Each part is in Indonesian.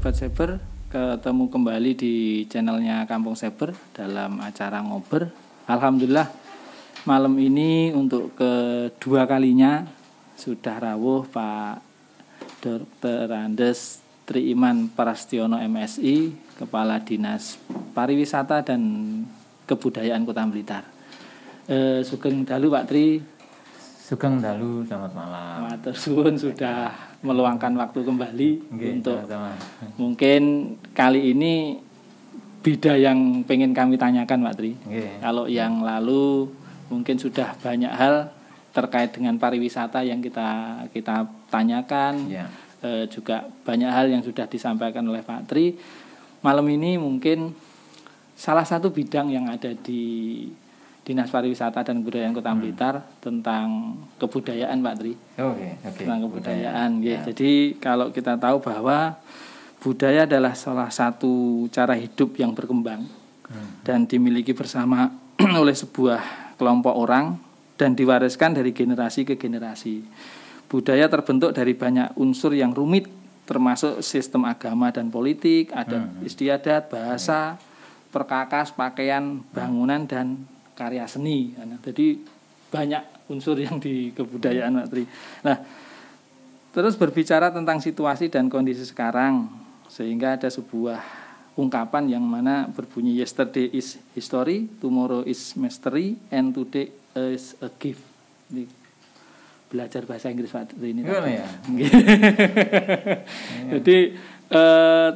Sobat Saber, ketemu kembali di channelnya Kampung Saber dalam acara ngober. Alhamdulillah malam ini untuk kedua kalinya sudah rawuh Pak Dr. Andes Triiman Prastiono MSI, Kepala Dinas Pariwisata dan Kebudayaan Kota Blitar. Sugeng dalu Pak Tri. Sugeng dalu, selamat malam. Matur suwun sudah meluangkan waktu kembali untuk sama-sama. Mungkin kali ini beda yang pengen kami tanyakan Pak Tri. Kalau yang lalu mungkin sudah banyak hal terkait dengan pariwisata yang kita tanyakan. Juga banyak hal yang sudah disampaikan oleh Pak Tri. Malam ini mungkin salah satu bidang yang ada di Dinas Pariwisata dan Kebudayaan Kota Blitar tentang kebudayaan Pak Tri. Tentang kebudayaan. Ya. Jadi kalau kita tahu bahwa budaya adalah salah satu cara hidup yang berkembang dan dimiliki bersama oleh sebuah kelompok orang dan diwariskan dari generasi ke generasi. Budaya terbentuk dari banyak unsur yang rumit, termasuk sistem agama dan politik, adat istiadat, bahasa, perkakas, pakaian, bangunan, dan karya seni. Jadi banyak unsur yang di kebudayaan Pak Tri. Nah, terus berbicara tentang situasi dan kondisi sekarang, sehingga ada sebuah ungkapan yang mana berbunyi yesterday is history, tomorrow is mystery, and today is a gift. Ini belajar bahasa Inggris Pak Tri ini. Ya? Jadi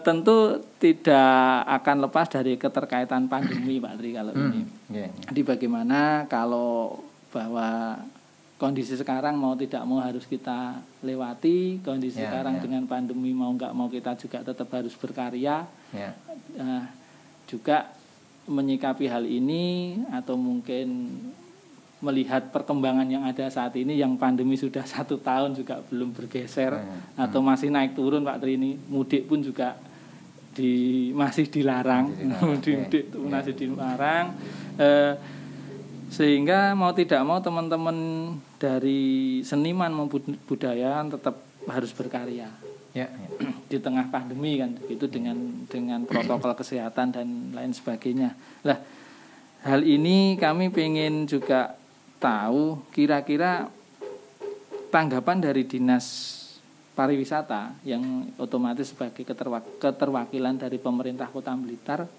tentu tidak akan lepas dari keterkaitan pandemi Pak Tri kalau ini. Jadi bagaimana kalau bahwa kondisi sekarang mau tidak mau harus kita lewati, kondisi sekarang dengan pandemi mau nggak mau kita juga tetap harus berkarya. Juga menyikapi hal ini atau mungkin melihat perkembangan yang ada saat ini, yang pandemi sudah 1 tahun juga belum bergeser atau masih naik turun Pak Tri ini, mudik pun juga masih dilarang. Mudik masih dilarang, sehingga mau tidak mau teman-teman dari seniman maupun budaya tetap harus berkarya di tengah pandemi kan, itu dengan protokol kesehatan dan lain sebagainya. Lah, hal ini kami pengen juga tahu kira-kira tanggapan dari Dinas Pariwisata yang otomatis sebagai keterwakilan dari pemerintah Kota Blitar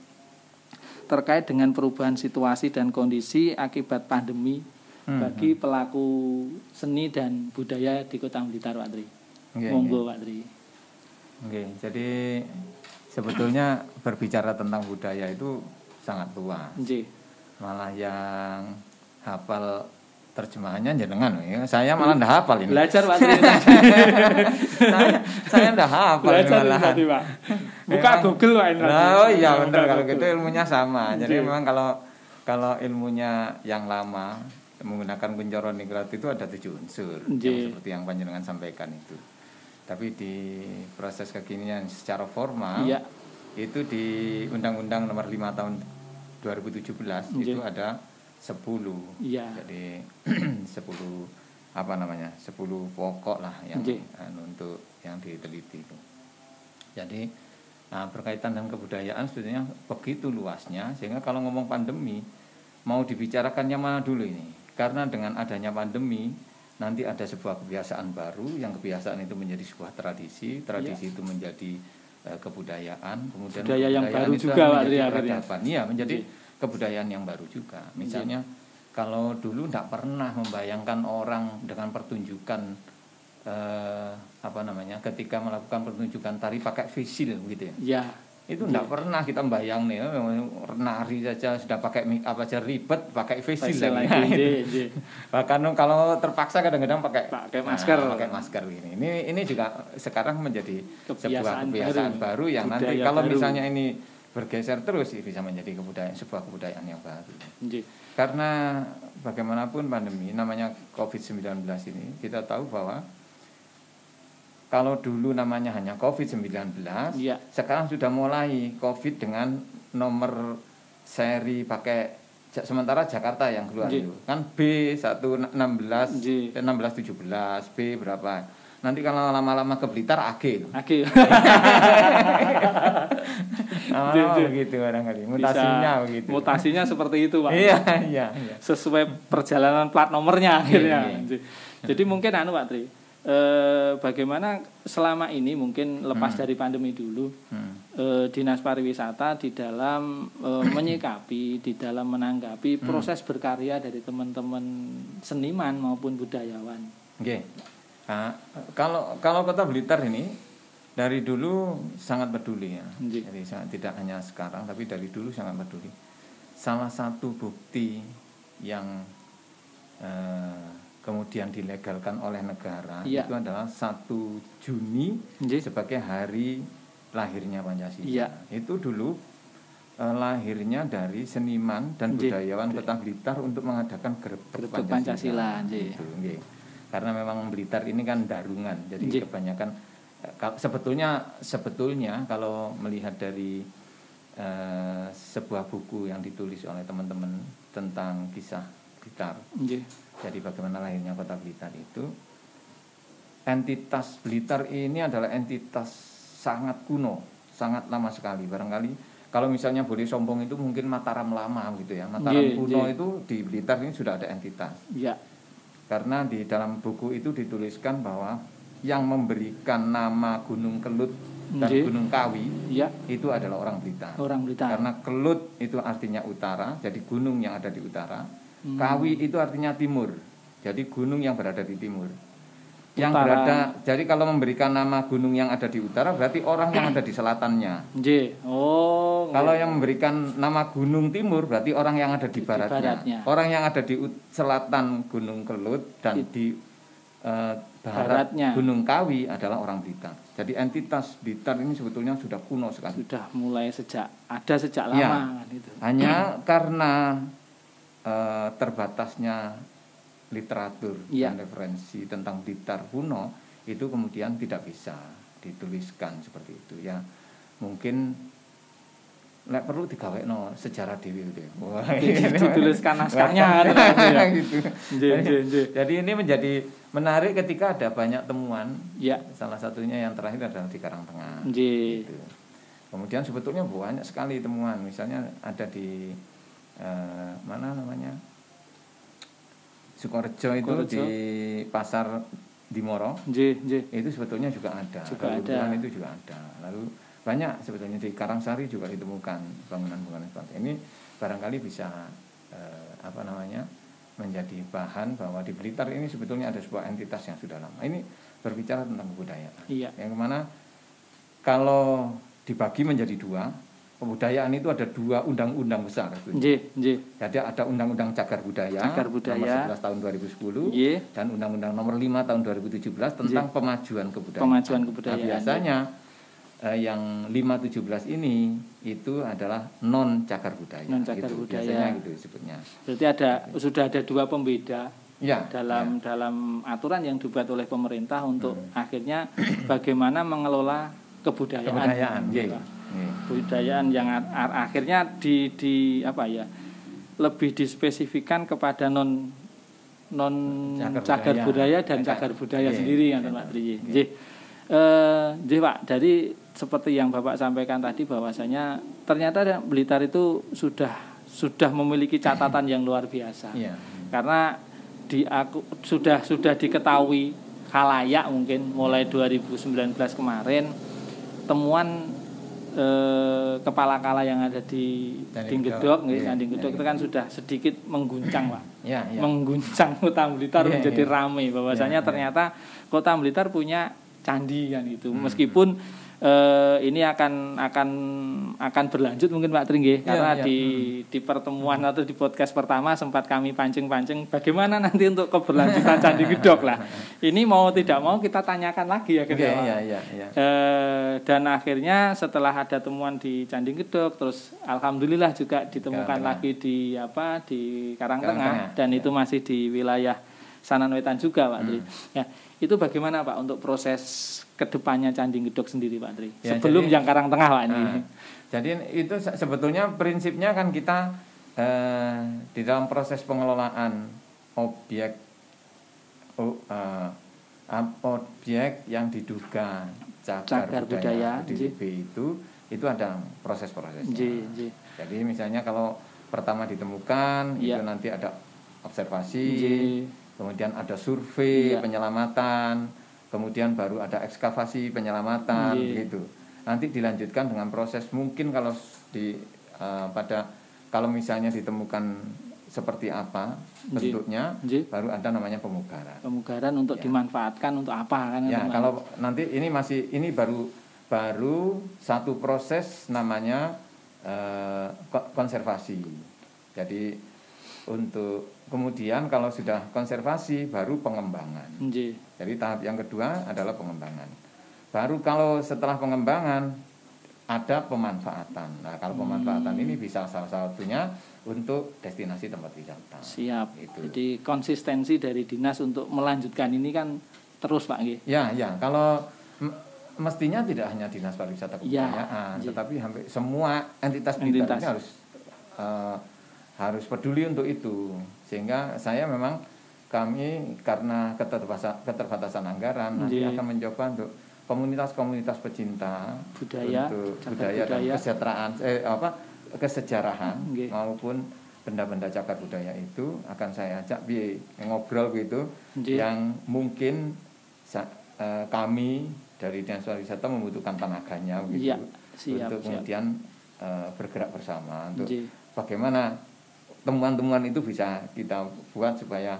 terkait dengan perubahan situasi dan kondisi akibat pandemi bagi pelaku seni dan budaya di Kota Blitar Pak Tri. Monggo Pak Tri. Jadi sebetulnya berbicara tentang budaya itu sangat luas. Malah yang hafal terjemahannya jenengan ya. Saya malah ndak hafal ini. Belajar Pak Tri. saya ndak hafal malah. Pak. Buka Google Pak ini. Oh iya benar, kalau gitu ilmunya sama. Jadi memang kalau ilmunya yang lama menggunakan kuncoran ningrat itu ada 7 unsur yang seperti yang panjenengan sampaikan itu. Tapi di proses kekinian secara formal itu di Undang-Undang Nomor 5 Tahun 2017 itu ada 10. Jadi 10 10 pokok lah yang untuk yang diteliti itu. Jadi berkaitan dengan kebudayaan sebetulnya begitu luasnya, sehingga kalau ngomong pandemi mau dibicarakannya mana dulu ini? Karena dengan adanya pandemi nanti ada sebuah kebiasaan baru, yang kebiasaan itu menjadi sebuah tradisi itu menjadi kebudayaan, kemudian budaya yang baru itu juga Pak Tri. Iya, menjadi kebudayaan yang baru juga. Misalnya kalau dulu tidak pernah membayangkan orang dengan pertunjukan ketika melakukan pertunjukan tari pakai facial gitu ya. Itu tidak pernah kita bayang nih, nari saja sudah pakai make up aja ribet, pakai facial lagi. Bahkan kalau terpaksa kadang-kadang pakai masker ini. Ini juga sekarang menjadi sebuah kebiasaan baru yang nanti kalau misalnya ini bergeser terus bisa menjadi sebuah kebudayaan yang baru. Karena bagaimanapun pandemi namanya COVID-19 ini, kita tahu bahwa kalau dulu namanya hanya COVID-19, sekarang sudah mulai COVID dengan nomor seri pakai, sementara Jakarta yang keluar itu kan B1617, B berapa. nanti kalau lama-lama ke Blitar age. Begitu barangkali. Mutasinya begitu. Mutasinya seperti itu, Pak. Iya. Sesuai perjalanan plat nomornya akhirnya. Jadi mungkin Pak Tri, bagaimana selama ini mungkin lepas dari pandemi dulu, Dinas Pariwisata di dalam menyikapi, di dalam menanggapi proses berkarya dari teman-teman seniman maupun budayawan. Oke. Nah, kalau Kota Blitar ini dari dulu sangat peduli ya. Jadi tidak hanya sekarang tapi dari dulu sangat peduli. Salah satu bukti yang kemudian dilegalkan oleh negara itu adalah 1 Juni sebagai hari lahirnya Pancasila. Itu dulu lahirnya dari seniman dan budayawan Kota Blitar untuk mengadakan Grebek Pancasila. Gitu. Karena memang Blitar ini kan darungan, jadi kebanyakan sebetulnya kalau melihat dari sebuah buku yang ditulis oleh teman-teman tentang kisah Blitar. Jadi bagaimana lahirnya Kota Blitar itu, entitas Blitar ini adalah entitas sangat kuno, sangat lama sekali. Barangkali kalau misalnya boleh sombong itu mungkin Mataram lama gitu ya. Mataram kuno itu di Blitar ini sudah ada entitas. Karena di dalam buku itu dituliskan bahwa yang memberikan nama Gunung Kelut dan Gunung Kawi itu adalah orang Blitar. Karena Kelut itu artinya utara, jadi gunung yang ada di utara. Kawi itu artinya timur, jadi gunung yang berada di timur. Yang berada, jadi kalau memberikan nama gunung yang ada di utara berarti orang yang ada di selatannya. Kalau yang memberikan nama gunung timur berarti orang yang ada di baratnya. Orang yang ada di selatan Gunung Kelut dan di baratnya Gunung Kawi adalah orang Blitar. Jadi entitas Blitar ini sebetulnya sudah kuno sekali. Sudah mulai sejak lama gitu. Hanya karena terbatasnya literatur dan referensi tentang Blitar kuno itu kemudian tidak bisa dituliskan seperti itu ya. Mungkin perlu digawekno sejarah dhewe gitu. Wah, dituliskan naskahnya gitu. Jadi ini menjadi menarik ketika ada banyak temuan. Salah satunya yang terakhir adalah di Karangtengah. Gitu. Kemudian sebetulnya banyak sekali temuan. Misalnya ada di mana namanya? Sukorejo itu di Pasar Dimoro. Itu sebetulnya juga ada. Itu juga ada. Lalu banyak sebetulnya di Karangsari juga ditemukan bangunan-bangunan seperti ini. Barangkali bisa menjadi bahan bahwa di Blitar ini sebetulnya ada sebuah entitas yang sudah lama. Ini berbicara tentang kebudayaan. Yang mana kalau dibagi menjadi 2, kebudayaan itu ada 2 undang-undang besar. Jadi ada Undang-Undang Cagar Budaya nomor 11 tahun 2010 dan Undang-Undang nomor 5 tahun 2017 tentang pemajuan kebudayaan. Nah, biasanya yang 517 ini itu adalah non cagar budaya. Biasanya gitu disebutnya. Berarti sudah ada 2 pembeda dalam aturan yang dibuat oleh pemerintah untuk akhirnya bagaimana mengelola kebudayaan. Budayaan yang akhirnya lebih dispesifikan kepada non cagar budaya dan cagar budaya sendiri kan Pak Tri. Pak, dari seperti yang Bapak sampaikan tadi bahwasanya ternyata Blitar itu sudah memiliki catatan yang luar biasa. Karena sudah diketahui khalayak mungkin mulai 2019 kemarin temuan kepala kala yang ada di Dinggedok, Dinggedok itu kan sudah sedikit mengguncang Pak. Mengguncang Kota Blitar menjadi ramai bahwasanya ternyata Kota Blitar punya candi kan itu. Meskipun ini akan berlanjut mungkin Pak Tri karena di pertemuan atau di podcast pertama sempat kami pancing-pancing bagaimana nanti untuk keberlanjutan Candi Gedok lah. Ini mau tidak mau kita tanyakan lagi akhirnya. Dan akhirnya setelah ada temuan di Candi Gedok terus alhamdulillah juga ditemukan lagi di Karangtengah dan itu masih di wilayah Sanan Wetan juga Pak Tri. Ya, itu bagaimana Pak untuk proses kedepannya Candi Gedok sendiri Pak Tri? Sebelum yang Karangtengah Pak ini. Jadi itu sebetulnya prinsipnya kan kita di dalam proses pengelolaan objek objek yang diduga cagar budaya ODP itu ada proses-prosesnya. Jadi misalnya kalau pertama ditemukan itu nanti ada observasi, kemudian ada survei penyelamatan, kemudian baru ada ekskavasi penyelamatan gitu. Nanti dilanjutkan dengan proses mungkin kalau kalau misalnya ditemukan seperti apa bentuknya, baru ada namanya pemugaran. Pemugaran untuk dimanfaatkan untuk apa kan? Ya, kalau nanti ini baru satu proses namanya konservasi. Jadi untuk kemudian kalau sudah konservasi baru pengembangan. Jadi tahap yang kedua adalah pengembangan. Baru kalau setelah pengembangan ada pemanfaatan. Nah, kalau pemanfaatan ini bisa salah satunya untuk destinasi tempat wisata. Siap. Gitu. Jadi konsistensi dari dinas untuk melanjutkan ini kan terus Pak Nggih. Ya. Kalau mestinya tidak hanya dinas pariwisata kebudayaan, tetapi hampir semua entitas ini harus peduli untuk itu. Sehingga kami karena keterbatasan anggaran nanti akan mencoba untuk komunitas-komunitas pecinta budaya dan kesejahteraan kesejarahan maupun benda-benda cagar budaya itu akan saya ajak ngobrol gitu yang mungkin kami dari Dinas Pariwisata membutuhkan tenaganya gitu untuk kemudian bergerak bersama untuk bagaimana temuan-temuan itu bisa kita buat supaya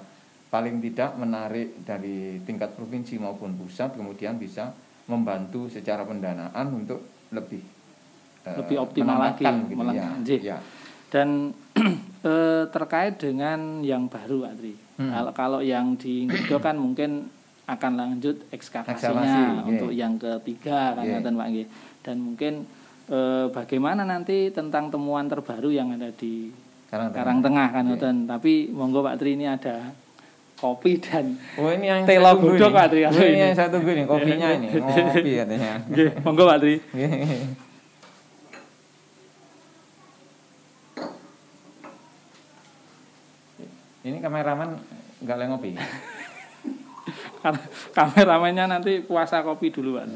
paling tidak menarik dari tingkat provinsi maupun pusat, kemudian bisa membantu secara pendanaan untuk lebih optimal lagi gitu, Dan terkait dengan yang baru Pak Tri. Kalau yang di Ngido kan mungkin akan lanjut ekskavasinya untuk yang ketiga kan Pak Nggih. Dan mungkin bagaimana nanti tentang temuan terbaru yang ada di Karangtengah kan tapi monggo Pak Tri ini ada kopi dan ini yang telo godhog Pak Tri. Ini yang saya tunggu nih kopinya ini. Ngopi katanya. Nggih, monggo Pak Tri. Ini kameraman enggak boleh ngopi. Kameramennya nanti puasa kopi dulu Pak.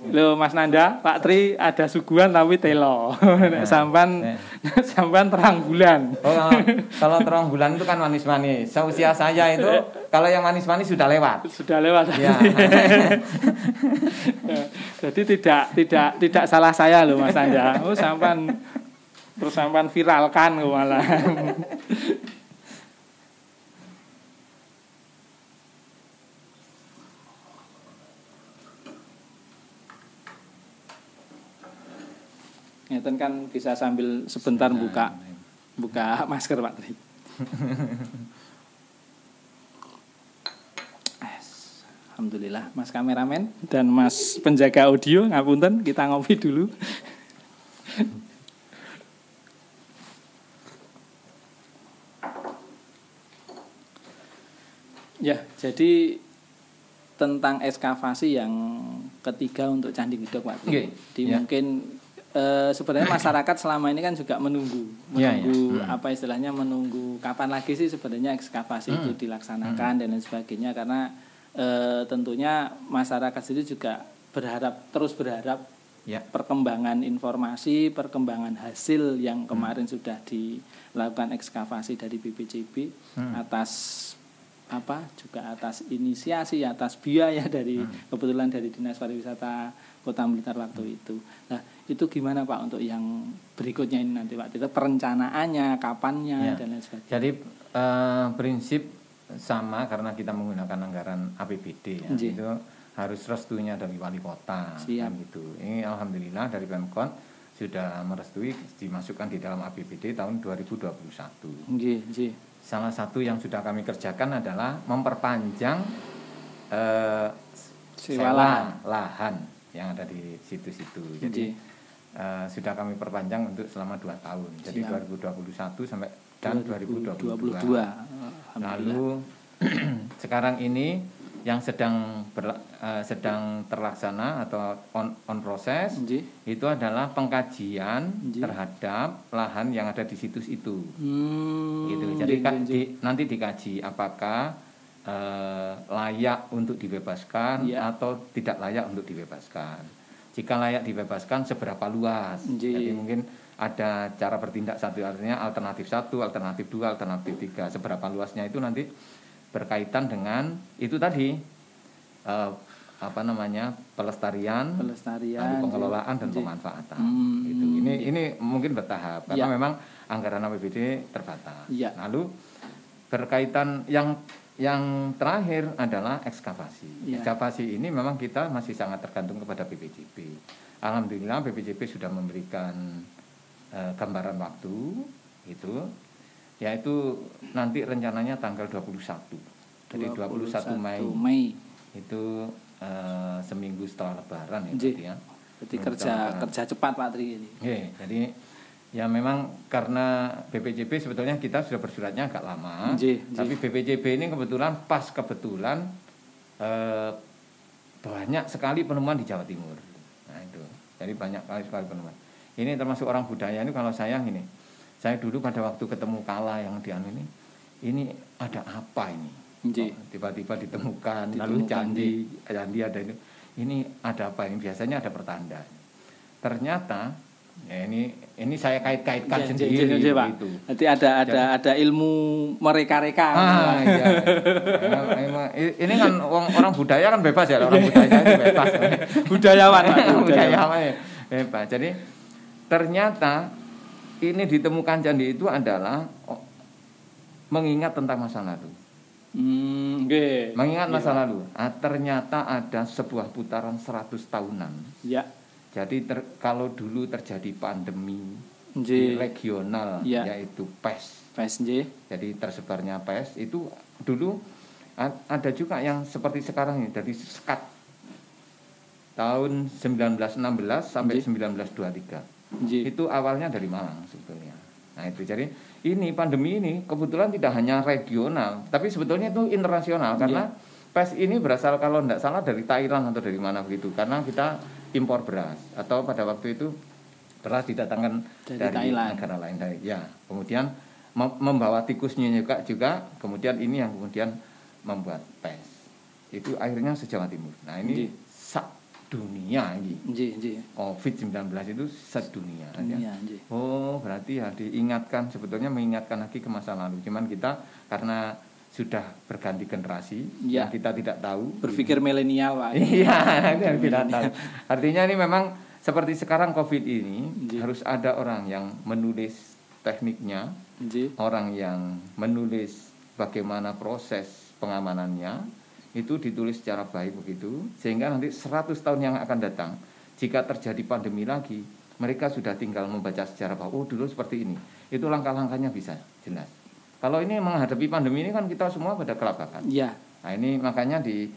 Loh Mas Nanda, Pak Tri ada suguhan tapi telo. Sampan terang bulan. Kalau terang bulan itu kan manis-manis. Seusia saya itu kalau yang manis-manis sudah lewat. Sudah lewat. Ya. Jadi tidak salah saya loh Mas Nanda. Sampan viralkan malah. Ngeten kan bisa sambil sebentar buka masker Pak Tri. Alhamdulillah Mas kameramen dan Mas penjaga audio ngapunten kita ngopi dulu. Ya, jadi tentang ekskavasi yang ketiga untuk Candi Gedog Pak Tri. Mungkin sebenarnya masyarakat selama ini kan juga menunggu apa istilahnya menunggu kapan lagi sih sebenarnya ekskavasi itu dilaksanakan dan lain sebagainya karena tentunya masyarakat sendiri juga terus berharap perkembangan informasi, perkembangan hasil yang kemarin sudah dilakukan ekskavasi dari BPCB atas inisiasi, atas biaya dari kebetulan dari Dinas Pariwisata Kota Blitar waktu itu. Nah, itu gimana Pak untuk yang berikutnya ini nanti Pak? Itu perencanaannya, kapannya dan lain sebagainya. Jadi prinsip sama karena kita menggunakan anggaran APBD itu harus restunya dari wali kota kan gitu. Ini alhamdulillah dari Pemkot sudah merestui dimasukkan di dalam APBD tahun 2021. Salah satu yang sudah kami kerjakan adalah memperpanjang sewa lahan yang ada di situ-situ. Jadi sudah kami perpanjang untuk selama 2 tahun. Jadi 2021 sampai dan 2022. Lalu sekarang ini yang sedang terlaksana atau on proses itu adalah pengkajian terhadap lahan yang ada di situs itu. Gitu. Jadi nanti dikaji apakah layak untuk dibebaskan atau tidak layak untuk dibebaskan. Jika layak dibebaskan seberapa luas. Jadi mungkin ada cara bertindak satu, artinya alternatif 1, alternatif 2, alternatif 3. Seberapa luasnya itu nanti berkaitan dengan itu tadi pelestarian lalu pengelolaan dan pemanfaatan. Ini mungkin bertahap karena memang anggaran APBD terbatas. Lalu berkaitan yang terakhir adalah ekskavasi. Ekskavasi ini memang kita masih sangat tergantung kepada BPJP. Alhamdulillah BPJP sudah memberikan gambaran waktu itu, yaitu nanti rencananya tanggal 21. Jadi 21 Mei itu seminggu setelah Lebaran ya. Berarti kerja cepat Pak Tri ini. Jadi ya memang karena BPJP sebetulnya kita sudah bersuratnya agak lama, tapi BPJP ini kebetulan banyak sekali penemuan di Jawa Timur. Nah itu, jadi banyak sekali penemuan. Ini termasuk orang budaya ini kalau saya dulu pada waktu ketemu kala yang ini ada apa ini? Tiba-tiba ditemukan, lalu candi ada itu. Ini ada apa ini? Biasanya ada pertanda. Ternyata ya ini saya kait-kaitkan sendiri gitu. Nanti ada ilmu mereka-reka. Iya. Ini kan orang budaya kan bebas ya, orang budaya itu bebas. Budayawan ya. Bebas. Jadi ternyata ini ditemukan candi itu adalah mengingat tentang masa lalu. Mengingat masa lalu. Ternyata ada sebuah putaran 100 tahunan. Jadi kalau dulu terjadi pandemi regional yaitu pes. Jadi tersebarnya pes itu dulu ada juga yang seperti sekarang ini dari sekat tahun 1916 sampai 1923. Itu awalnya dari Malang sebetulnya. Nah itu jadi ini pandemi ini kebetulan tidak hanya regional, tapi sebetulnya itu internasional karena pes ini berasal kalau tidak salah dari Thailand atau dari mana begitu, karena kita impor beras atau pada waktu itu beras didatangkan dari negara lain kemudian membawa tikusnya juga kemudian ini yang kemudian membuat pes itu akhirnya se-Jawa Timur. Nah ini dunia ini COVID-19 itu sedunia berarti ya diingatkan, sebetulnya mengingatkan lagi ke masa lalu, cuman kita karena sudah berganti generasi yang kita tidak tahu, berpikir milenial Pak. Yang tidak tahu. Artinya ini memang seperti sekarang COVID ini harus ada orang yang menulis tekniknya, orang yang menulis bagaimana proses pengamanannya, itu ditulis secara baik begitu, sehingga nanti 100 tahun yang akan datang jika terjadi pandemi lagi, mereka sudah tinggal membaca sejarah bahwa dulu seperti ini. Itu langkah-langkahnya bisa jelas. Kalau ini menghadapi pandemi ini kan kita semua pada kelabakan. Nah ini makanya di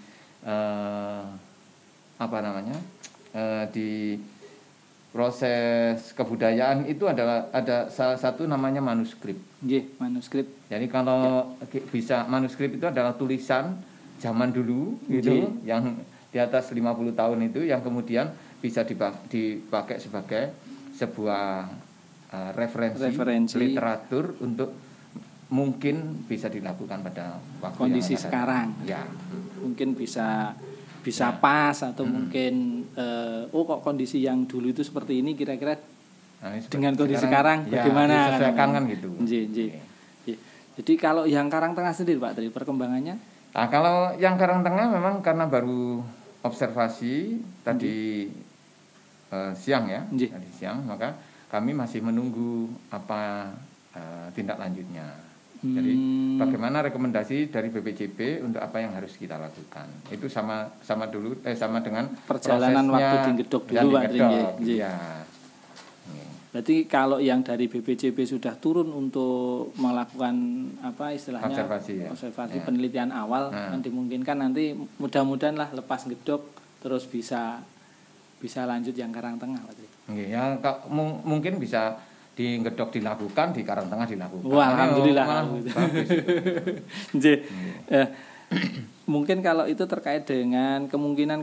di proses kebudayaan itu ada salah satu namanya manuskrip. Manuskrip. Jadi kalau bisa manuskrip itu adalah tulisan zaman dulu gitu yang di atas 50 tahun itu yang kemudian bisa dipakai sebagai sebuah referensi literatur untuk mungkin bisa dilakukan pada waktu kondisi yang sekarang. Mungkin bisa pas atau mungkin kok kondisi yang dulu itu seperti ini kira-kira dengan kondisi sekarang bagaimana kan gitu. Jadi kalau yang Karangtengah sendiri Pak Tri perkembangannya? Nah, kalau yang Karangtengah memang karena baru observasi tadi siang tadi siang, maka kami masih menunggu apa tindak lanjutnya. Jadi bagaimana rekomendasi dari BPJP untuk apa yang harus kita lakukan. Itu sama dengan perjalanan waktu di Gedok dulu Pak Tri. Berarti kalau yang dari BPJP sudah turun untuk melakukan istilahnya observasi penelitian awal, kan dimungkinkan nanti mudah-mudahan lah lepas Gedok terus bisa lanjut yang Karangtengah Pak Tri. Mungkin bisa di Gedok dilakukan, di Karangtengah dilakukan. Wah, alhamdulillah. mungkin kalau itu terkait dengan kemungkinan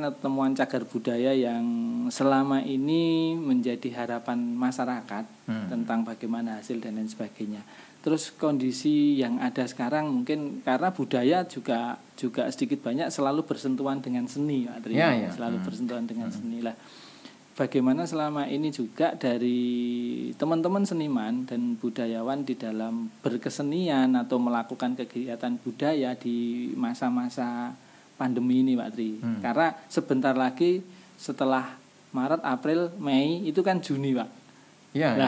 atau temuan cagar budaya yang selama ini menjadi harapan masyarakat tentang bagaimana hasil dan lain sebagainya. Terus kondisi yang ada sekarang mungkin karena budaya juga sedikit banyak selalu bersentuhan dengan seni, Pak Tri. Selalu bersentuhan dengan seni lah. Bagaimana selama ini juga dari teman-teman seniman dan budayawan di dalam berkesenian atau melakukan kegiatan budaya di masa-masa pandemi ini, Pak Tri. Karena sebentar lagi setelah Maret, April, Mei itu kan Juni, Pak.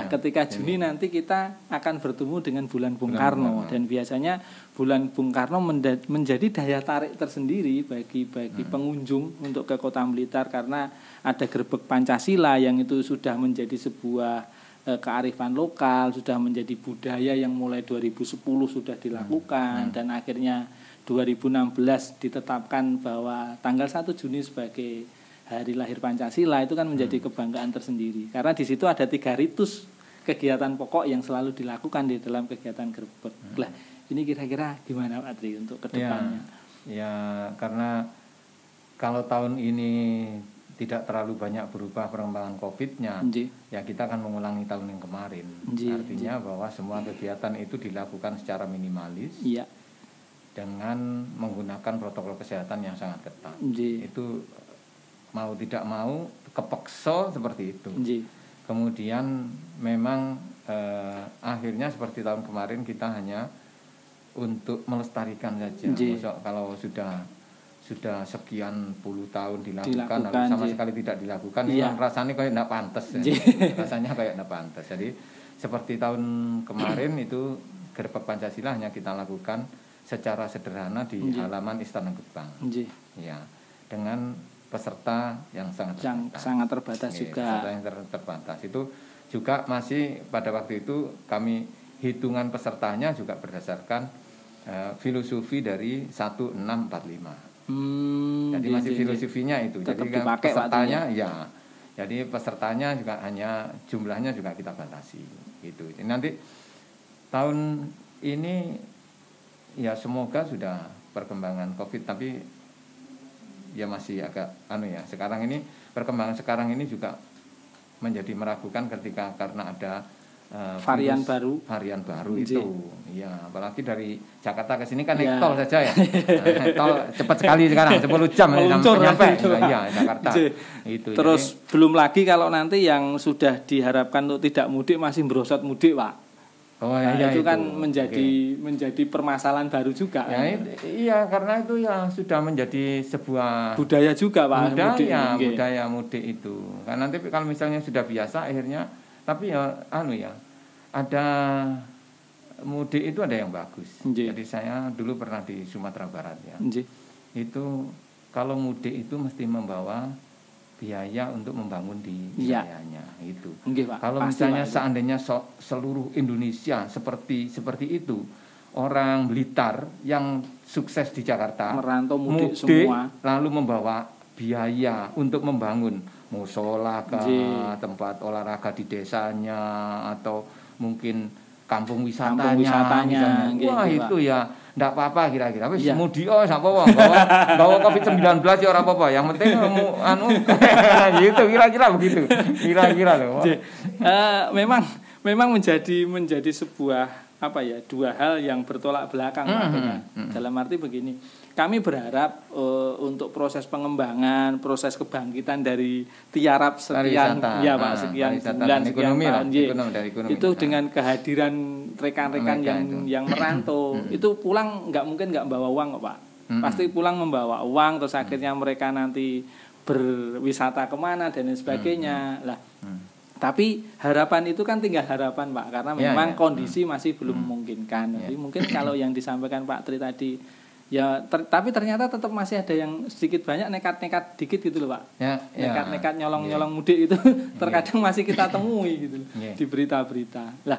Ketika Juni nanti kita akan bertemu dengan bulan Bung Karno. Dan biasanya bulan Bung Karno menjadi daya tarik tersendiri bagi pengunjung untuk ke Kota Blitar, karena ada gerbek Pancasila yang itu sudah menjadi sebuah kearifan lokal, sudah menjadi budaya yang mulai 2010 sudah dilakukan dan akhirnya 2016 ditetapkan bahwa tanggal 1 Juni sebagai hari lahir Pancasila. Itu kan menjadi kebanggaan tersendiri karena di situ ada 3 ritus kegiatan pokok yang selalu dilakukan di dalam kegiatan gerbek. Lah, ini kira-kira gimana Pak Tri untuk kedepannya? Ya, karena kalau tahun ini tidak terlalu banyak berubah perkembangan COVID-nya, ya kita akan mengulangi tahun yang kemarin. Artinya bahwa semua kegiatan itu dilakukan secara minimalis, dengan menggunakan protokol kesehatan yang sangat ketat. Itu mau tidak mau kepeksa seperti itu. Kemudian memang akhirnya seperti tahun kemarin kita hanya untuk melestarikan saja. Kalau sudah sekian puluh tahun dilakukan lalu sama sekali tidak dilakukan, rasanya kayak tidak pantas. Rasanya kayak tidak pantas. Jadi seperti tahun kemarin itu gerbek Pancasila hanya kita lakukan secara sederhana di halaman Istana Gebang. Ya, dengan peserta yang sangat terbatas juga. Peserta yang terbatas itu juga masih pada waktu itu kami hitungan pesertanya juga berdasarkan filosofi dari 1645. Jadi masih filosofinya itu. Jadi kan pesertanya jadi pesertanya juga hanya jumlahnya juga kita batasi gitu. Jadi nanti tahun ini ya semoga sudah perkembangan COVID, tapi ya masih agak sekarang ini perkembangan sekarang ini juga menjadi meragukan karena ada varian baru itu. Ya, apalagi dari Jakarta ke sini kan naik tol saja ya. Tol cepat sekali sekarang 10 jam sampai Jakarta. Itu. Terus jadi, belum lagi kalau nanti yang sudah diharapkan untuk tidak mudik masih merosot mudik, Pak. Itu kan menjadi permasalahan baru juga. Iya, karena itu ya sudah menjadi sebuah budaya juga, Pak. Budaya mudik itu. Karena nanti kalau misalnya sudah biasa akhirnya, tapi ada mudik itu ada yang bagus. Jadi saya dulu pernah di Sumatera Barat ya. Itu kalau mudik itu mesti membawa biaya untuk membangun di wilayahnya itu. Kalau misalnya seandainya seluruh Indonesia seperti itu, orang Blitar yang sukses di Jakarta merantau mudik semua, lalu membawa biaya untuk membangun musola, tempat olahraga di desanya, atau mungkin kampung wisatanya. Wah, itu ya ndak apa-apa kira-kira. Wis mudio sak apa bawa COVID-19 ya ora apa-apa. Yang penting gitu kira-kira begitu. Kira-kira loh. Memang menjadi sebuah dua hal yang bertolak belakang dalam arti begini, kami berharap untuk proses pengembangan, proses kebangkitan dari tiarap sekian bulan sekian tahun itu dengan kehadiran rekan-rekan yang merantau itu pulang nggak mungkin nggak bawa uang kok Pak, pasti pulang membawa uang, terus akhirnya mereka nanti berwisata kemana dan lain sebagainya lah. Tapi harapan itu kan tinggal harapan Pak, karena memang kondisi masih belum memungkinkan. Jadi mungkin kalau yang disampaikan Pak Tri tadi tapi ternyata tetap masih ada yang sedikit banyak nekat-nekat dikit gitu loh Pak. Nekat-nekat nyolong-nyolong mudik itu terkadang masih kita temui gitu di berita-berita. Lah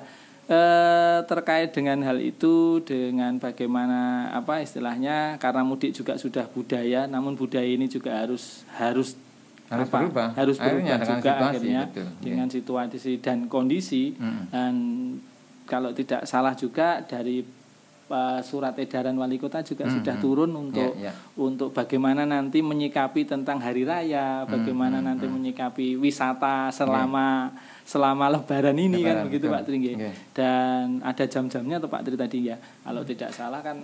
terkait dengan hal itu, dengan bagaimana istilahnya, karena mudik juga sudah budaya, namun budaya ini juga harus berubah juga akhirnya dengan situasi dan kondisi. Dan kalau tidak salah juga dari surat edaran wali kota juga sudah turun untuk bagaimana nanti menyikapi tentang hari raya, bagaimana nanti menyikapi wisata selama Lebaran ini kan begitu Pak Tri. Dan ada jam-jamnya atau Pak Tri tadi ya. Kalau tidak salah kan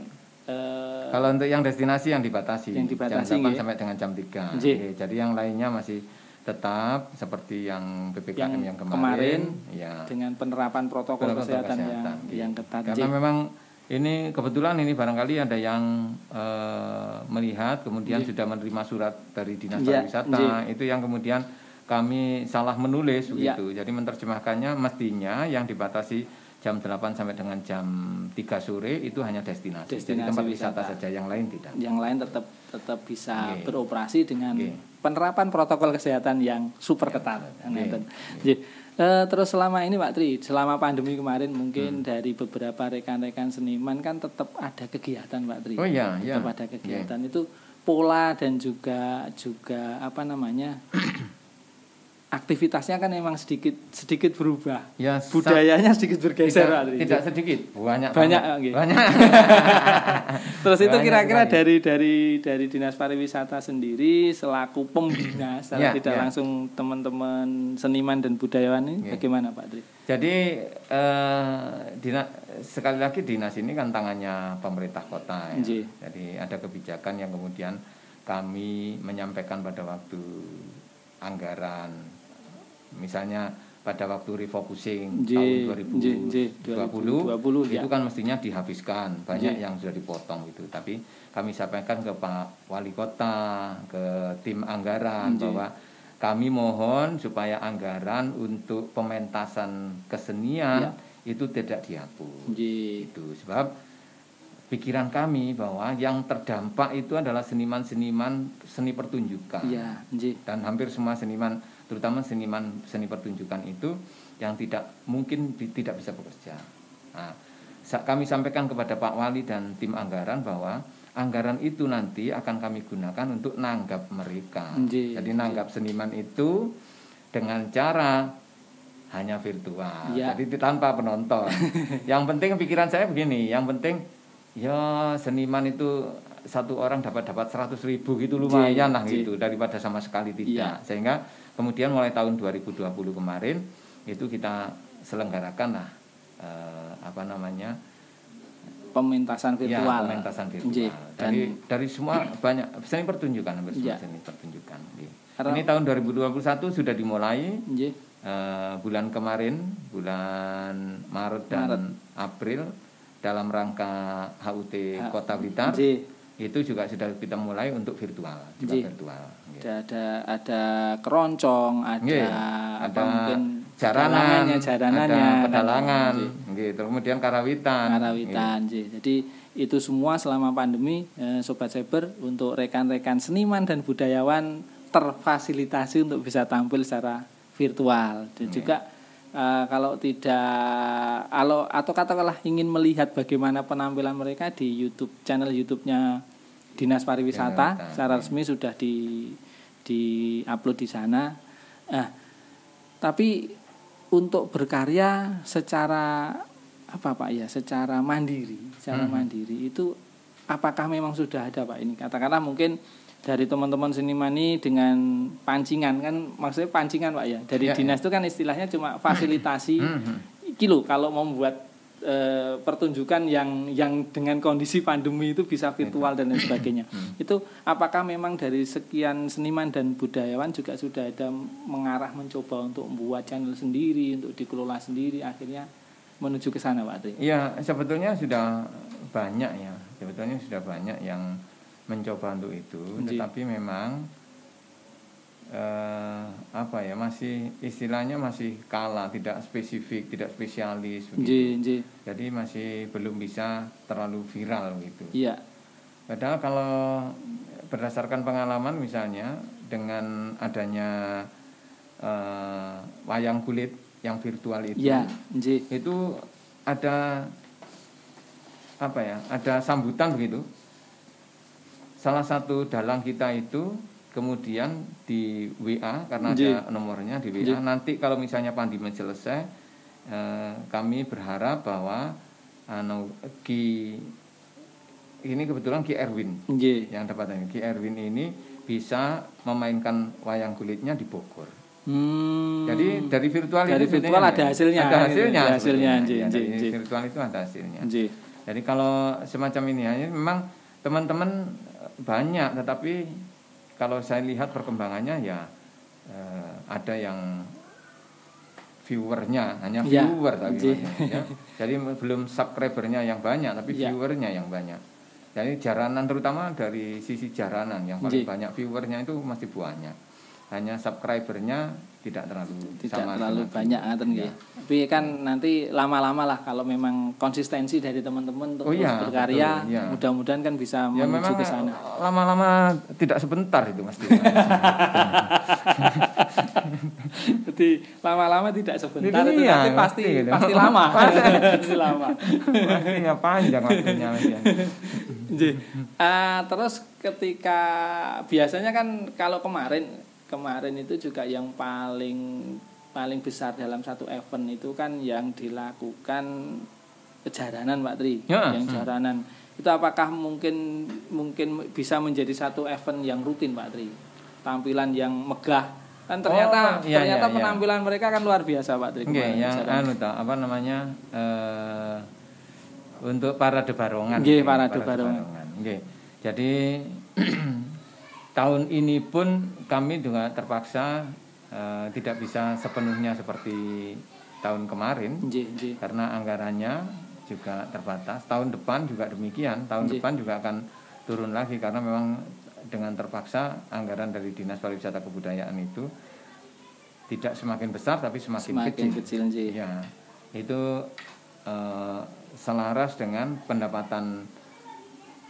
kalau untuk yang destinasi yang dibatasi jam 8 sampai dengan jam 3. Jadi yang lainnya masih tetap seperti yang PPKM yang kemarin ya, dengan penerapan protokol kesehatan yang ketat. Karena memang ini kebetulan ini barangkali ada yang melihat kemudian sudah menerima surat dari Dinas Pariwisata, itu yang kemudian kami salah menulis begitu. Jadi menerjemahkannya mestinya yang dibatasi jam 8 sampai dengan jam 3 sore itu hanya destinasi jadi tempat wisata saja, yang lain tidak. Yang lain tetap bisa beroperasi dengan penerapan protokol kesehatan yang super ketat. Terus selama ini Pak Tri, selama pandemi kemarin mungkin dari beberapa rekan-rekan seniman kan tetap ada kegiatan Pak Tri. Tetap ada kegiatan itu pola dan juga apa namanya? Aktivitasnya kan memang sedikit berubah. Ya, budayanya sedikit bergeser. Tidak sedikit, banyak. Terus itu kira-kira dari Dinas Pariwisata sendiri selaku pembina secara tidak langsung teman-teman seniman dan budayawan ini bagaimana Pak Tri? Jadi sekali lagi dinas ini kan tangannya pemerintah kota ya. Jadi ada kebijakan yang kemudian kami menyampaikan pada waktu anggaran. Misalnya pada waktu refocusing tahun 2020 itu kan mestinya dihabiskan, banyak yang sudah dipotong gitu. Tapi kami sampaikan ke Pak Wali Kota, ke tim anggaran bahwa kami mohon supaya anggaran untuk pementasan kesenian itu tidak dihapus. Itu sebab pikiran kami bahwa yang terdampak itu adalah seniman-seniman seni pertunjukan. Dan hampir semua seniman, terutama seni pertunjukan itu yang mungkin tidak bisa bekerja. Nah, kami sampaikan kepada Pak Wali dan tim anggaran bahwa anggaran itu nanti akan kami gunakan untuk nanggap mereka. Jadi nanggap seniman itu dengan cara hanya virtual. Jadi tanpa penonton. Yang penting pikiran saya begini, yang penting ya seniman itu satu orang dapat 100.000 gitu lumayan lah gitu daripada sama sekali tidak. Sehingga kemudian mulai tahun 2020 kemarin itu kita selenggarakan lah pementasan virtual. Dari semua banyak seni pertunjukan, hampir semua seni pertunjukan. Ini tahun 2021 sudah dimulai. Bulan kemarin, bulan Maret dan April dalam rangka HUT Kota Blitar. Itu juga sudah kita mulai untuk virtual, virtual. Ada keroncong, ada mungkin jaranannya, ada pedalangan, gitu. Kemudian karawitan. Jadi itu semua selama pandemi, Sobat Cyber, untuk rekan-rekan seniman dan budayawan terfasilitasi untuk bisa tampil secara virtual. Dan juga kalau katakanlah ingin melihat bagaimana penampilan mereka di channel YouTube-nya Dinas Pariwisata secara resmi sudah di-upload di sana. Tapi untuk berkarya secara secara mandiri, itu apakah memang sudah ada Pak ini? Katakanlah mungkin dari teman-teman seniman ini dengan pancingan, kan maksudnya pancingan Pak ya, dari dinas itu kan istilahnya cuma fasilitasi kalau mau membuat pertunjukan yang dengan kondisi pandemi itu bisa virtual dan lain sebagainya. Itu apakah memang dari sekian seniman dan budayawan juga sudah ada mengarah mencoba untuk membuat channel sendiri, untuk dikelola sendiri, akhirnya menuju ke sana Pak Tri? Iya, sebetulnya sudah banyak yang mencoba untuk itu, tetapi memang masih istilahnya masih kalah, tidak spesifik, tidak spesialis begitu. Jadi masih belum bisa terlalu viral gitu. Padahal kalau berdasarkan pengalaman misalnya dengan adanya wayang kulit yang virtual itu, itu ada ada sambutan begitu. Salah satu dalang kita itu kemudian di WA, karena ada nomornya di WA, nanti kalau misalnya pandemi selesai, kami berharap bahwa ini kebetulan Ki Erwin yang dapat ini. Ki Erwin ini bisa memainkan wayang kulitnya di Bogor. Jadi dari virtual ada hasilnya. Ada hasilnya. Dari virtual itu ada hasilnya. Jadi kalau semacam ini hanya memang teman-teman banyak, tetapi kalau saya lihat perkembangannya ya ada yang viewernya hanya viewer tapi ya. Jadi belum subscribernya yang banyak tapi viewernya yang banyak. Jadi jaranan terutama dari sisi jaranan yang paling banyak viewernya itu masih banyak. Hanya subscribernya tidak terlalu banyak ya. Tapi kan nanti lama-lama lah kalau memang konsistensi dari teman-teman untuk terus berkarya, mudah-mudahan kan bisa menuju ke sana. Lama-lama tidak sebentar itu Mas. Jadi lama-lama tidak sebentar itu nanti pasti lama. Pasti lama. Pastinya panjang waktunya. Terus ketika biasanya kan kalau kemarin itu juga yang paling besar dalam satu event itu kan yang dilakukan jaranan Pak Tri, yang jaranan itu apakah mungkin bisa menjadi satu event yang rutin Pak Tri, tampilan yang megah kan ternyata penampilan mereka kan luar biasa Pak Tri. Yang untuk parade barongan. Parade barongan. Jadi tahun ini pun kami juga terpaksa tidak bisa sepenuhnya seperti tahun kemarin karena anggarannya juga terbatas. Tahun depan juga demikian. Tahun depan juga akan turun lagi karena memang dengan terpaksa anggaran dari Dinas Pariwisata Kebudayaan itu tidak semakin besar tapi semakin kecil. Ya, itu selaras dengan pendapatan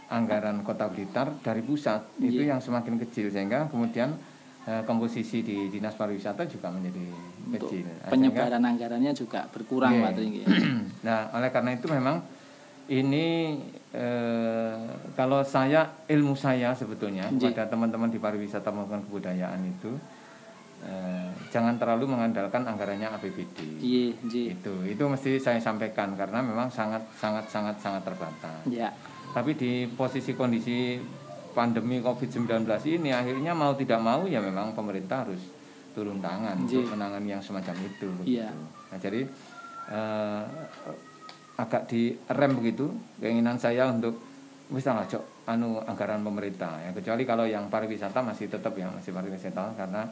anggaran Kota Blitar dari pusat itu yang semakin kecil sehingga kemudian komposisi di Dinas Pariwisata juga menjadi kecil. Penyebaran anggarannya juga berkurang Pak Tri. Nah, oleh karena itu memang ini kalau ilmu saya sebetulnya kepada teman-teman di pariwisata maupun kebudayaan itu jangan terlalu mengandalkan anggarannya APBD. Itu mesti saya sampaikan karena memang sangat terbatas. Tapi di posisi kondisi pandemi COVID-19 ini akhirnya mau tidak mau ya memang pemerintah harus turun tangan untuk menangani yang semacam itu. Nah, jadi agak direm begitu keinginan saya untuk bisa ngajak anggaran pemerintah ya, kecuali kalau yang pariwisata masih tetap masih pariwisata karena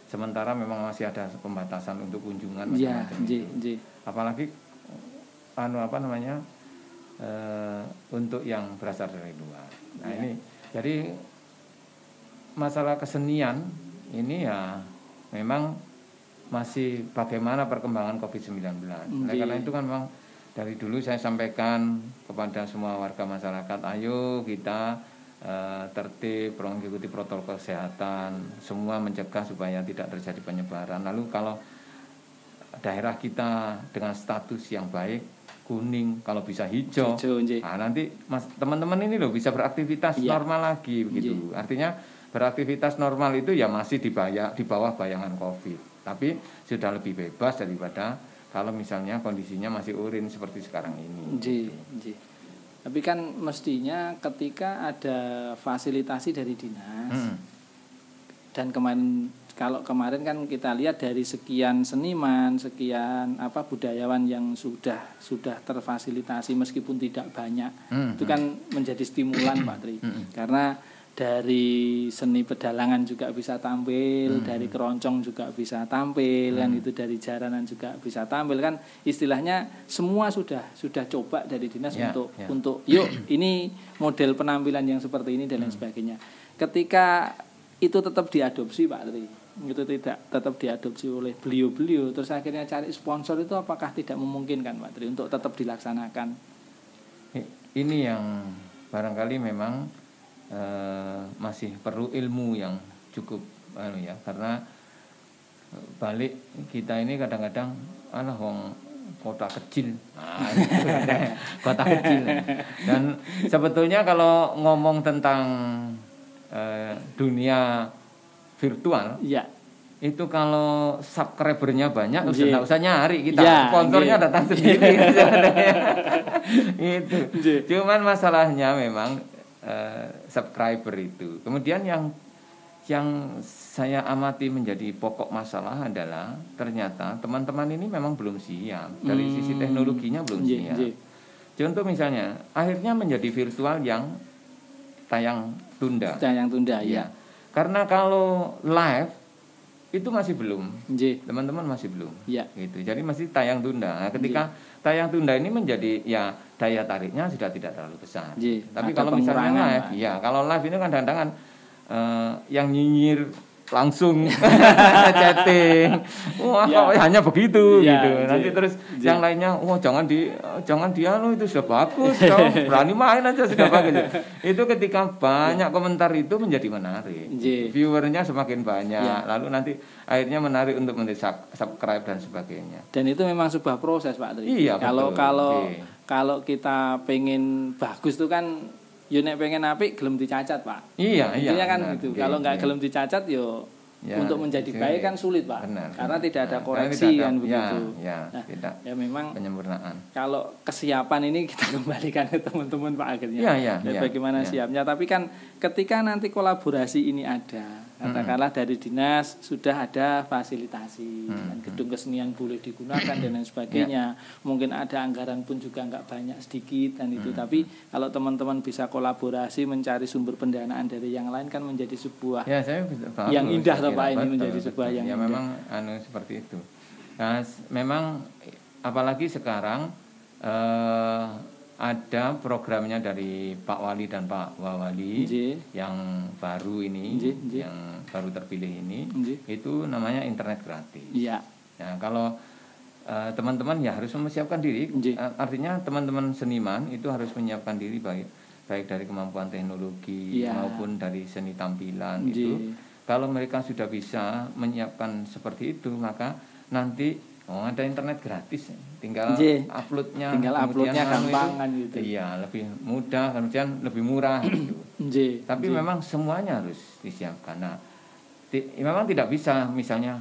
sementara memang masih ada pembatasan untuk kunjungan apalagi untuk yang berasal dari luar. Nah ini jadi masalah kesenian ini ya memang masih bagaimana perkembangan COVID-19. Oleh karena itu kan memang dari dulu saya sampaikan kepada semua warga masyarakat, ayo kita tertib, mengikuti protokol kesehatan, semua mencegah supaya tidak terjadi penyebaran. Lalu kalau daerah kita dengan status yang baik kuning, kalau bisa hijau. Nah, nanti teman-teman ini loh bisa beraktivitas normal lagi begitu. Artinya beraktivitas normal itu ya masih di bawah bayangan Covid, tapi sudah lebih bebas daripada kalau misalnya kondisinya masih urin seperti sekarang ini. Tapi kan mestinya ketika ada fasilitasi dari dinas dan kemarin kan kita lihat dari sekian seniman, sekian budayawan yang sudah terfasilitasi meskipun tidak banyak, itu kan menjadi stimulan Pak Tri. Karena dari seni pedalangan juga bisa tampil, dari keroncong juga bisa tampil, kan itu dari jaranan juga bisa tampil, kan istilahnya semua sudah coba dari dinas untuk yuk ini model penampilan yang seperti ini dan lain sebagainya. Ketika itu tetap diadopsi Pak Tri, itu tidak tetap diadopsi oleh beliau-beliau, terus akhirnya cari sponsor, itu apakah tidak memungkinkan Pak Tri untuk tetap dilaksanakan? Ini yang barangkali memang masih perlu ilmu yang cukup karena balik kita ini kadang-kadang kota kecil, kota kecil. Dan sebetulnya kalau ngomong tentang dunia virtual, itu kalau subscribernya banyak nggak usah nyari kita, sponsornya datang sendiri. Itu. Cuman masalahnya memang subscriber itu. Kemudian yang saya amati menjadi pokok masalah adalah ternyata teman-teman ini memang belum siap dari sisi teknologinya, belum siap. Contoh misalnya akhirnya menjadi virtual yang tayang tunda ya. Karena kalau live itu masih belum, teman-teman masih belum, gitu. Jadi masih tayang tunda. Nah, ketika tayang tunda ini menjadi ya daya tariknya sudah tidak terlalu besar. Tapi kalau misalnya live, kalau live ini kan kadang-kadang yang nyinyir langsung chatting, wah kok hanya begitu gitu. Nanti terus yang lainnya, wah jangan dia lo itu sudah bagus, berani main aja sudah bagus. Itu ketika banyak komentar itu menjadi menarik, viewernya semakin banyak, lalu nanti akhirnya menarik untuk subscribe dan sebagainya. Dan itu memang sebuah proses Pak Tri. Iya, kalau kita pengen bagus tuh kan yo nek pengen apik gelem dicacat, Pak. Iya. Intinya kan gitu. Kalau enggak gelem dicacat yo untuk menjadi baik kan sulit, Pak. Karena tidak ada koreksi kan begitu. Tidak. Ya memang penyempurnaan. Kalau kesiapan ini kita kembalikan ke teman-teman Pak akhirnya. Bagaimana siapnya. Tapi kan ketika nanti kolaborasi ini ada, katakanlah dari dinas sudah ada fasilitasi, dan gedung kesenian boleh digunakan dan lain sebagainya. Mungkin ada anggaran pun juga nggak banyak, sedikit dan itu. Tapi kalau teman-teman bisa kolaborasi mencari sumber pendanaan dari yang lain kan menjadi sebuah yang indah toh Pak, ini menjadi sebuah yang indah. Memang seperti itu. Nah, memang apalagi sekarang ada programnya dari Pak Wali dan Pak Wawali yang baru ini, yang baru terpilih ini, itu namanya internet gratis. Nah, kalau teman-teman ya harus mempersiapkan diri. Artinya teman-teman seniman itu harus menyiapkan diri baik dari kemampuan teknologi maupun dari seni tampilan itu. Kalau mereka sudah bisa menyiapkan seperti itu, maka nanti ada internet gratis, tinggal uploadnya gampang kan gitu. Iya, lebih mudah, kemudian lebih murah gitu. Tapi memang semuanya harus disiapkan. Nah, memang tidak bisa misalnya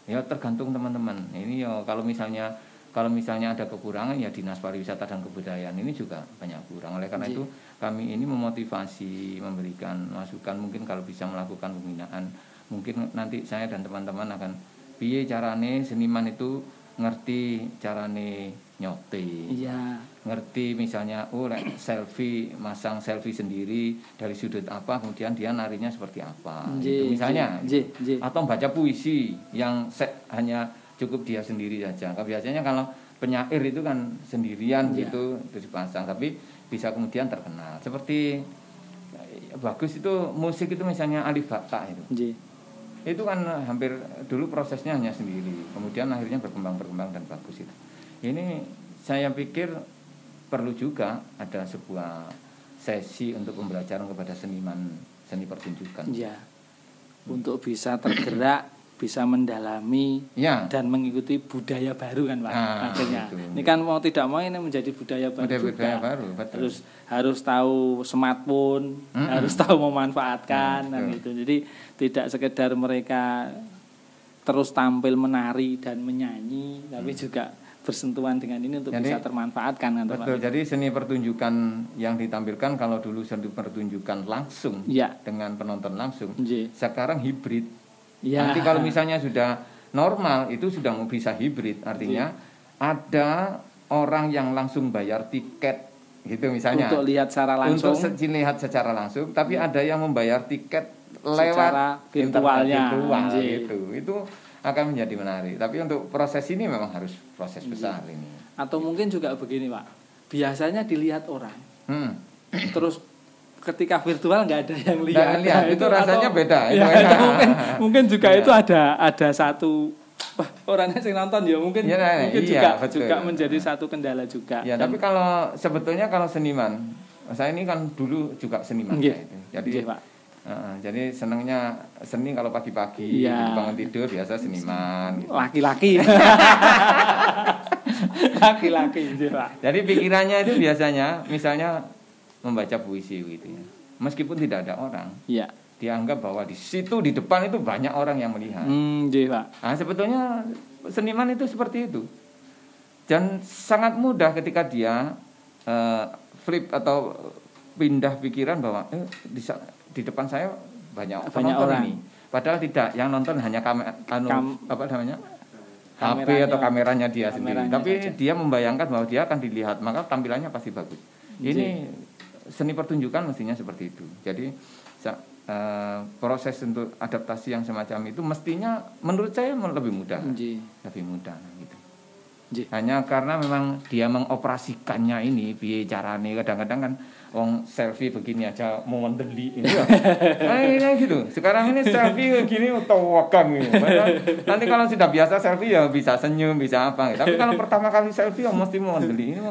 ya tergantung teman-teman. Ini ya kalau misalnya ada kekurangan ya Dinas Pariwisata dan Kebudayaan ini juga banyak kurang. Oleh karena itu kami ini memotivasi, memberikan masukan, mungkin kalau bisa melakukan pembinaan, mungkin nanti saya dan teman-teman akan piye carane seniman itu ngerti carane nyote. Ngerti misalnya selfie, masang selfie sendiri dari sudut apa, kemudian dia narinya seperti apa. Gitu, misalnya. Atau baca puisi yang hanya cukup dia sendiri saja. Biasanya kalau penyair itu kan sendirian gitu terus dipasang, tapi bisa kemudian terkenal. Seperti bagus itu musik itu misalnya Alif Bata itu. Itu kan hampir dulu prosesnya hanya sendiri, kemudian akhirnya berkembang dan bagus itu. Ini saya pikir perlu juga ada sebuah sesi untuk pembelajaran kepada seniman seni pertunjukan. Untuk bisa tergerak, bisa mendalami dan mengikuti budaya baru kan Pak. Akhirnya ini kan mau tidak mau ini menjadi budaya baru Terus harus tahu smartphone, harus tahu memanfaatkan dan gitu. Jadi tidak sekedar mereka terus tampil menari dan menyanyi, tapi juga bersentuhan dengan ini untuk bisa termanfaatkan kan betul. Pak. Jadi seni pertunjukan yang ditampilkan kalau dulu seni pertunjukan langsung dengan penonton langsung, sekarang hibrid. Nanti kalau misalnya sudah normal itu sudah bisa hibrid, artinya ada orang yang langsung bayar tiket gitu misalnya untuk lihat secara langsung, tapi ada yang membayar tiket lewat virtualnya gitu. Itu akan menjadi menarik. Tapi untuk proses ini memang harus proses besar ini. Atau mungkin juga begini Pak, biasanya dilihat orang, terus ketika virtual nggak ada yang lihat. Itu rasanya beda. Mungkin juga itu ada satu orangnya yang nonton ya mungkin juga menjadi satu kendala juga. Tapi kalau sebetulnya kalau seniman, saya ini kan dulu juga seniman. Jadi Pak. Jadi senangnya seni kalau pagi-pagi bangun tidur biasa seniman. Gitu. Laki-laki. Laki-laki Pak. Jadi pikirannya itu biasanya misalnya membaca puisi gitu ya. Meskipun tidak ada orang. dianggap bahwa di situ di depan itu banyak orang yang melihat. Pak. Nah, sebetulnya seniman itu seperti itu. Dan sangat mudah ketika dia flip atau pindah pikiran bahwa di depan saya banyak orang ini. Padahal tidak, yang nonton hanya HP atau kameranya dia sendiri. Tapi aja. Dia membayangkan bahwa dia akan dilihat, maka tampilannya pasti bagus. Ini seni pertunjukan mestinya seperti itu. Jadi proses untuk adaptasi yang semacam itu mestinya menurut saya lebih mudah. Lebih mudah gitu. Hanya karena memang dia mengoperasikannya ini piye carane, kadang-kadang kan selfie begini aja mau mendeli ini ya. Nah, gitu. Sekarang ini selfie begini tawakan gitu. Nanti kalau sudah biasa selfie ya bisa senyum, bisa apa. Tapi kalau pertama kali selfie ya mesti mau mendeli. Ini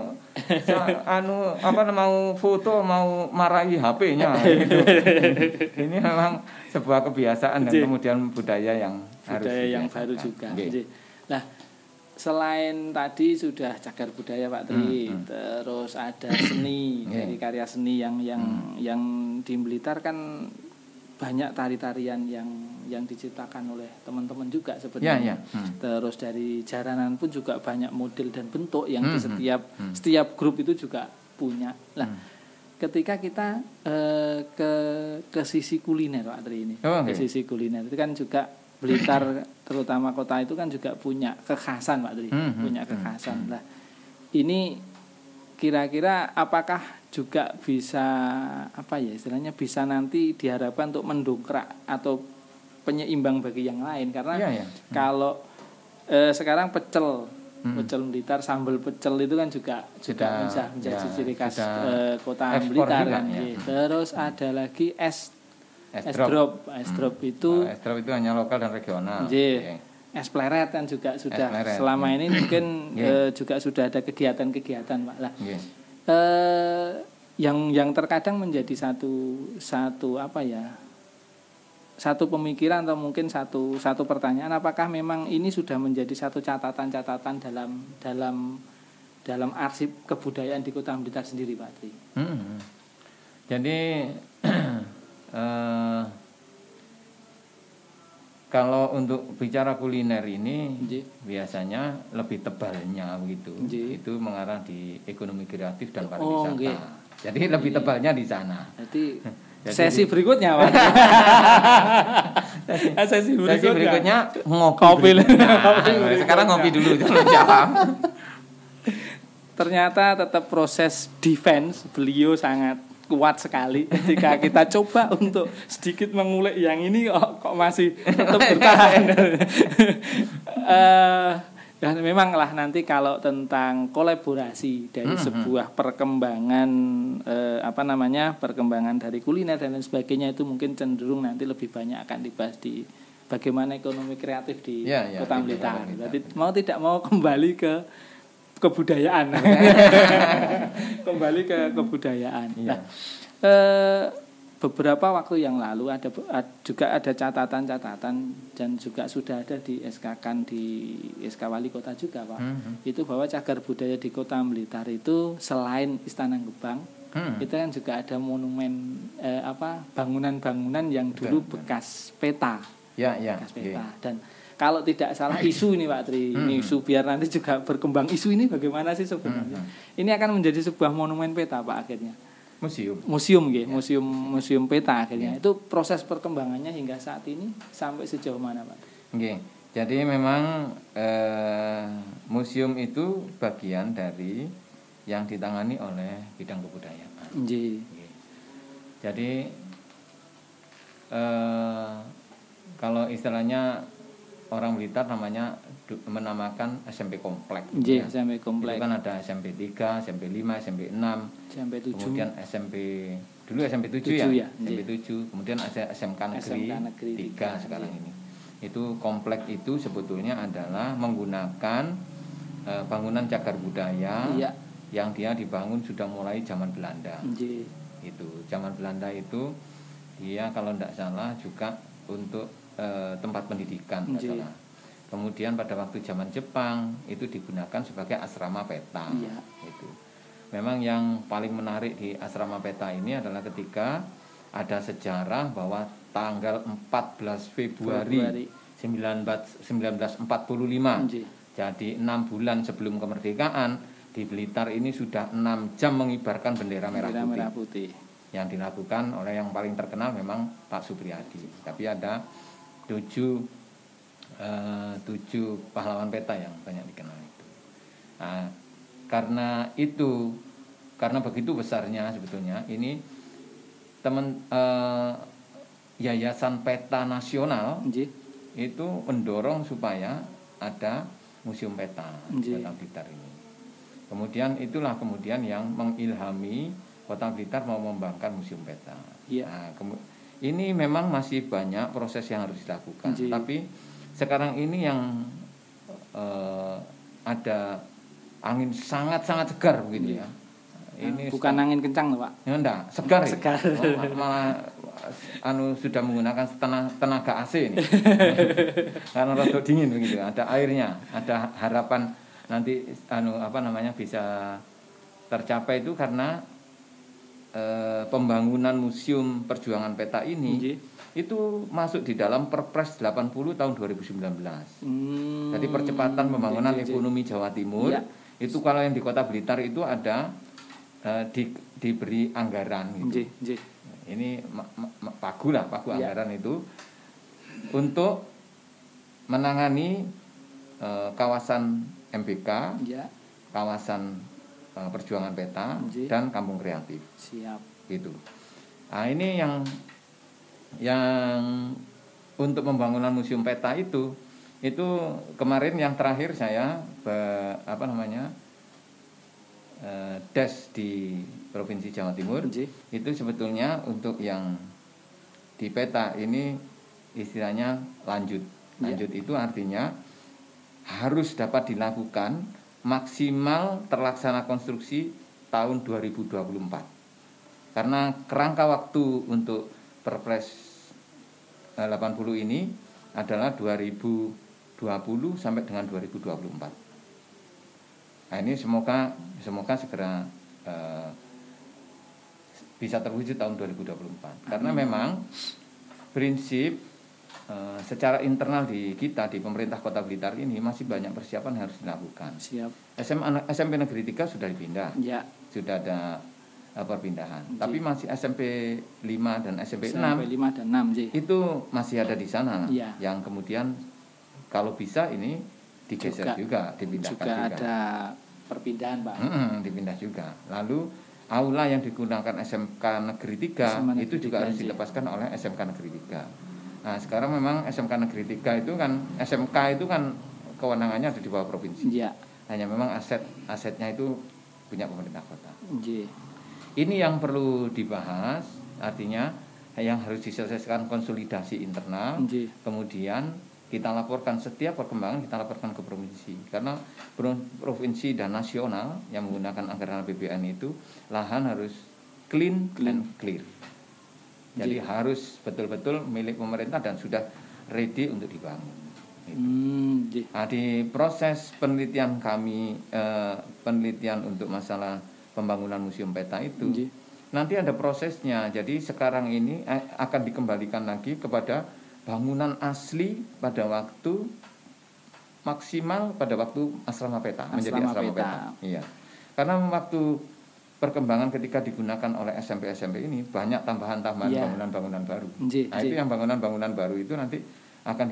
mau foto mau marahi HP-nya gitu. Ini memang sebuah kebiasaan dan kemudian budaya yang baru juga. Nah, selain tadi sudah cagar budaya Pak Tri, terus ada seni dari karya seni yang di Blitar kan banyak tari-tarian yang diciptakan oleh teman-teman juga sebenarnya. Terus dari jaranan pun juga banyak model dan bentuk yang di setiap grup itu juga punya. Nah, ketika kita ke sisi kuliner Pak Tri ini, ke sisi kuliner itu kan juga Blitar terutama kota itu kan juga punya kekhasan Pak Tri, punya kekhasan. Nah, ini kira-kira apakah juga bisa istilahnya bisa nanti diharapkan untuk mendongkrak atau penyeimbang bagi yang lain karena kalau sekarang pecel Blitar, sambal pecel itu kan juga menjadi ciri khas kota Blitar kan. Terus ada lagi es drop itu hanya lokal dan regional. Es pleret kan juga sudah selama ini mungkin juga sudah ada kegiatan-kegiatan Pak lah. Yang terkadang menjadi satu pemikiran atau mungkin satu pertanyaan, apakah memang ini sudah menjadi satu catatan dalam arsip kebudayaan di Kota Blitar sendiri Pak Tri? Jadi kalau untuk bicara kuliner ini biasanya lebih tebalnya begitu. Itu mengarah di ekonomi kreatif dan pariwisata. Jadi lebih tebalnya di sana. Jadi sesi berikutnya Pak. Sesi berikutnya ngopi. Sekarang ngopi dulu jangan jawab. Ternyata tetap proses defense beliau sangat kuat sekali ketika kita coba untuk sedikit mengulik yang ini kok masih tetap bertahan. Dan memanglah nanti kalau tentang kolaborasi dari sebuah perkembangan perkembangan dari kuliner dan lain sebagainya itu mungkin cenderung nanti lebih banyak akan dibahas di bagaimana ekonomi kreatif di Kota Blitar. Jadi mau tidak mau kembali ke kebudayaan. Kembali ke kebudayaan. Nah, beberapa waktu yang lalu juga ada catatan-catatan dan juga sudah ada di SK-kan di SK Wali Kota juga Pak. Itu bahwa cagar budaya di Kota Blitar itu selain Istana Gebang, itu kan juga ada monumen bangunan-bangunan yang dulu bekas peta. Bekas peta. Dan kalau tidak salah isu ini Pak Tri, ini isu biar nanti juga berkembang isu ini bagaimana sih sebenarnya. Ini akan menjadi sebuah monumen peta Pak akhirnya. Museum peta akhirnya. Itu proses perkembangannya hingga saat ini sampai sejauh mana Pak? Jadi memang museum itu bagian dari yang ditangani oleh bidang kebudayaan. Jadi kalau istilahnya orang Blitar menamakan SMP komplek. SMP komplek. Itu kan ada SMP 3, SMP 5, SMP 6, SMP 7. Kemudian dulu SMP 7 ya. SMP 7, kemudian ada SMK Negeri 3 sekarang ini. Itu komplek itu sebetulnya adalah menggunakan bangunan cagar budaya yang dia dibangun sudah mulai zaman Belanda. Itu zaman Belanda itu dia kalau tidak salah juga untuk tempat pendidikan salah. Kemudian pada waktu zaman Jepang itu digunakan sebagai asrama peta. Itu memang yang paling menarik di asrama peta ini adalah ketika ada sejarah bahwa tanggal 14 Februari 1945. Jadi 6 bulan sebelum kemerdekaan di Blitar ini sudah 6 jam mengibarkan bendera merah putih. Yang dilakukan oleh yang paling terkenal memang Pak Supriyadi. Tapi ada 7 pahlawan peta yang banyak dikenal itu. Nah, karena begitu besarnya sebetulnya ini Yayasan Peta Nasional itu mendorong supaya ada museum peta Kota Blitar ini. Kemudian itulah yang mengilhami Kota Blitar mau membangkitkan museum peta. Nah, ini memang masih banyak proses yang harus dilakukan. Tapi sekarang ini yang ada angin sangat-sangat segar begitu ya. Ini bukan angin kencang loh Pak. Ya enggak, segar. Segar. Malah sudah menggunakan tenaga AC ini. Karena rada dingin begitu, ada airnya, ada harapan nanti bisa tercapai itu karena pembangunan Museum Perjuangan Peta ini itu masuk di dalam Perpres 80 tahun 2019. Jadi percepatan pembangunan ekonomi Jawa Timur itu kalau yang di Kota Blitar itu ada diberi anggaran gitu. Ini pagu anggaran itu untuk menangani kawasan MBK, kawasan Perjuangan Peta dan Kampung Kreatif. Siap. Gitu. Nah, ini yang untuk pembangunan Museum Peta itu kemarin yang terakhir saya des di Provinsi Jawa Timur itu sebetulnya untuk yang di peta ini istilahnya lanjut itu artinya harus dapat dilakukan maksimal terlaksana konstruksi tahun 2024 karena kerangka waktu untuk Perpres 80 ini adalah 2020 sampai dengan 2024. Nah, ini semoga segera bisa terwujud tahun 2024. Karena memang prinsip secara internal di pemerintah Kota Blitar ini masih banyak persiapan yang harus dilakukan. Siap. SMP Negeri 3 sudah dipindah. Ya. Sudah ada perpindahan. Tapi masih SMP 5 dan SMP 6. SMP 5 dan 6, itu masih ada di sana. Ya. Yang kemudian kalau bisa ini digeser juga dipindahkan juga. Ada perpindahan Pak. Dipindah juga. Lalu aula yang digunakan SMK Negeri 3 itu juga harus dilepaskan oleh SMK Negeri 3. Nah, sekarang memang SMK Negeri 3 itu kan SMK itu kan kewenangannya ada di bawah provinsi. Ya. Hanya memang asetnya itu punya pemerintah kota. Ya. Ini yang perlu dibahas, artinya yang harus diselesaikan konsolidasi internal. Ya. Kemudian kita laporkan setiap perkembangan, kita laporkan ke provinsi. Karena provinsi dan nasional yang menggunakan anggaran APBN itu lahan harus clean and clear. Jadi harus betul-betul milik pemerintah dan sudah ready untuk dibangun. Nah, di proses penelitian kami, penelitian untuk masalah pembangunan Museum Peta itu, nanti ada prosesnya. Jadi sekarang ini akan dikembalikan lagi kepada bangunan asli pada waktu maksimal pada waktu asrama peta menjadi asrama peta. Iya. Karena waktu perkembangan ketika digunakan oleh SMP-SMP ini banyak tambahan-tambahan bangunan-bangunan baru. Nah, itu yang bangunan-bangunan baru itu nanti akan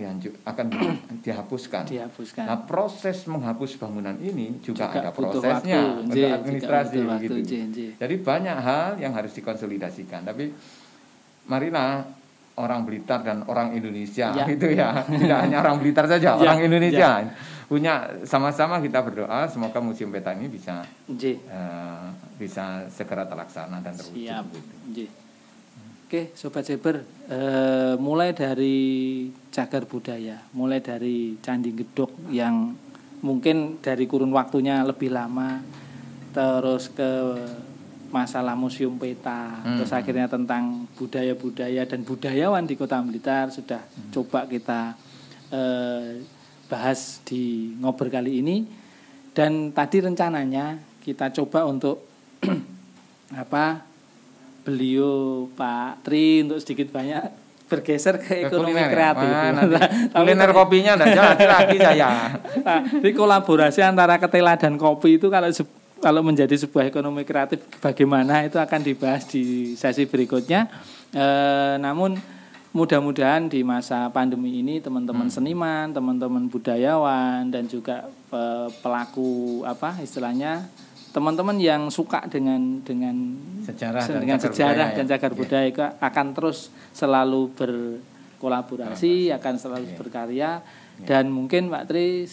dihapuskan. Nah, proses menghapus bangunan ini juga ada prosesnya untuk administrasi begitu. Jadi banyak hal yang harus dikonsolidasikan. Tapi marilah orang Blitar dan orang Indonesia gitu ya, tidak hanya orang Blitar saja, orang Indonesia punya sama-sama kita berdoa semoga Museum Peta ini bisa segera terlaksana dan terwujud. Siap. Gitu. Oke, Sobat Cyber, mulai dari cagar budaya, mulai dari Candi Gedok yang mungkin dari kurun waktunya lebih lama, terus ke masalah Museum Peta, terus akhirnya tentang budaya-budaya dan budayawan di Kota Blitar sudah coba kita bahas di ngobrol kali ini. Dan tadi rencananya kita coba untuk beliau Pak Tri untuk sedikit banyak bergeser ke ekonomi kreatif. Kuliner kopinya enggak jadi lagi saya. Nah, di kolaborasi antara ketela dan kopi itu kalau menjadi sebuah ekonomi kreatif bagaimana itu akan dibahas di sesi berikutnya. Namun mudah-mudahan di masa pandemi ini teman-teman seniman, teman-teman budayawan dan juga pelaku istilahnya teman-teman yang suka dengan sejarah dan cagar budaya akan terus selalu berkolaborasi, akan selalu berkarya dan mungkin Pak Tri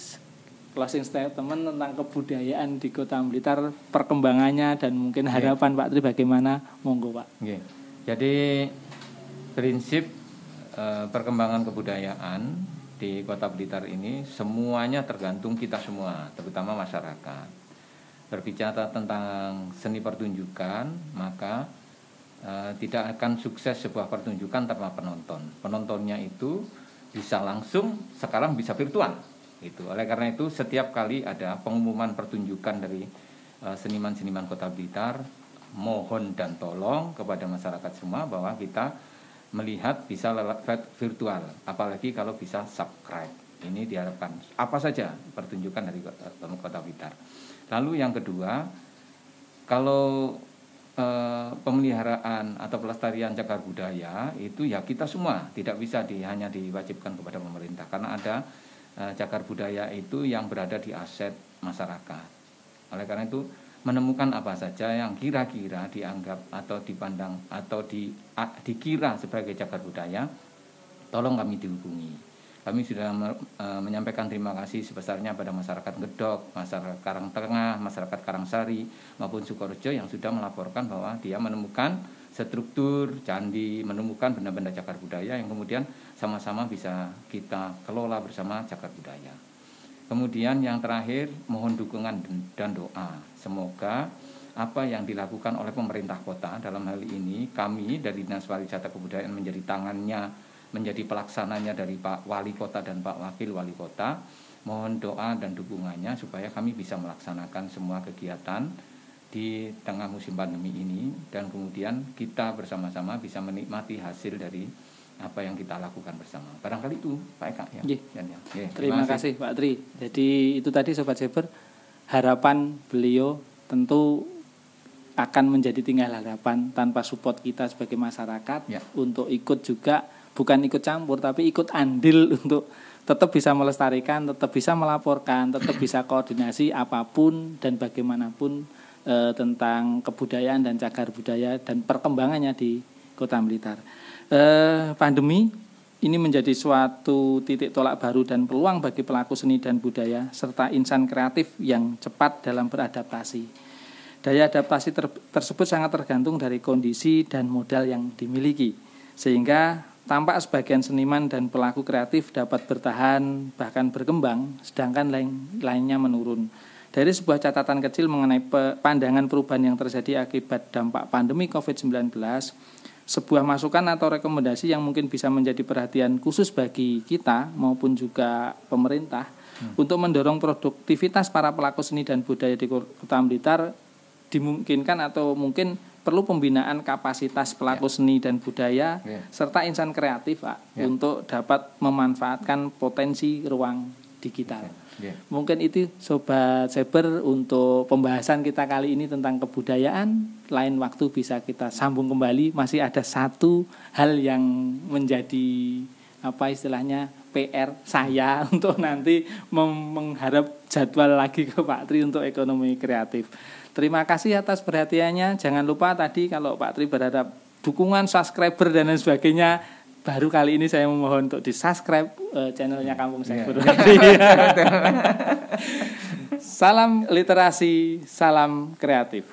closing statement tentang kebudayaan di Kota Blitar, perkembangannya dan mungkin harapan Pak Tri bagaimana, monggo Pak. Jadi prinsip perkembangan kebudayaan di Kota Blitar ini semuanya tergantung kita semua, terutama masyarakat. Berbicara tentang seni pertunjukan, maka tidak akan sukses sebuah pertunjukan tanpa penonton. Penontonnya itu bisa langsung, sekarang bisa virtual. Gitu. Oleh karena itu setiap kali ada pengumuman pertunjukan dari seniman-seniman Kota Blitar, mohon dan tolong kepada masyarakat semua bahwa kita melihat bisa lewat virtual, apalagi kalau bisa subscribe. Ini diharapkan apa saja pertunjukan dari Kota Blitar. Lalu yang kedua, kalau pemeliharaan atau pelestarian cagar budaya itu ya kita semua, tidak bisa hanya diwajibkan kepada pemerintah, karena ada cagar budaya itu yang berada di aset masyarakat. Oleh karena itu menemukan apa saja yang kira-kira dianggap atau dipandang atau dikira sebagai cagar budaya, tolong kami dihubungi. Kami sudah menyampaikan terima kasih sebesarnya pada masyarakat Gedok, masyarakat Karangtengah, masyarakat Karangsari maupun Sukorejo yang sudah melaporkan bahwa dia menemukan struktur candi, menemukan benda-benda cagar budaya yang kemudian sama-sama bisa kita kelola bersama cagar budaya. Kemudian yang terakhir, mohon dukungan dan doa. Semoga apa yang dilakukan oleh pemerintah kota dalam hal ini, kami dari Dinas Pariwisata Kebudayaan menjadi tangannya, menjadi pelaksananya dari Pak Wali Kota dan Pak Wakil Wali Kota. Mohon doa dan dukungannya supaya kami bisa melaksanakan semua kegiatan di tengah musim pandemi ini dan kemudian kita bersama-sama bisa menikmati hasil dari apa yang kita lakukan bersama. Barangkali itu Pak Eka ya. Terima kasih Pak Tri. Jadi itu tadi Sobat Cyber, harapan beliau tentu akan menjadi tinggal harapan tanpa support kita sebagai masyarakat untuk ikut juga, bukan ikut campur tapi ikut andil untuk tetap bisa melestarikan, tetap bisa melaporkan, tetap bisa koordinasi apapun dan bagaimanapun tentang kebudayaan dan cagar budaya dan perkembangannya di Kota Blitar. Pandemi ini menjadi suatu titik tolak baru dan peluang bagi pelaku seni dan budaya serta insan kreatif yang cepat dalam beradaptasi. Daya adaptasi tersebut sangat tergantung dari kondisi dan modal yang dimiliki, sehingga tampak sebagian seniman dan pelaku kreatif dapat bertahan bahkan berkembang, sedangkan lainnya menurun. Dari sebuah catatan kecil mengenai pandangan perubahan yang terjadi akibat dampak pandemi COVID-19, sebuah masukan atau rekomendasi yang mungkin bisa menjadi perhatian khusus bagi kita maupun juga pemerintah untuk mendorong produktivitas para pelaku seni dan budaya di Kota Blitar, dimungkinkan atau mungkin perlu pembinaan kapasitas pelaku seni dan budaya serta insan kreatif Pak, untuk dapat memanfaatkan potensi ruang digital. Mungkin itu Sobat Cyber untuk pembahasan kita kali ini tentang kebudayaan. Lain waktu bisa kita sambung kembali. Masih ada satu hal yang menjadi istilahnya PR saya untuk nanti mengharap jadwal lagi ke Pak Tri untuk ekonomi kreatif. Terima kasih atas perhatiannya. Jangan lupa tadi kalau Pak Tri berharap dukungan, subscriber dan lain sebagainya, baru kali ini saya memohon untuk di-subscribe channelnya Kampung Cyber. Salam literasi, salam kreatif.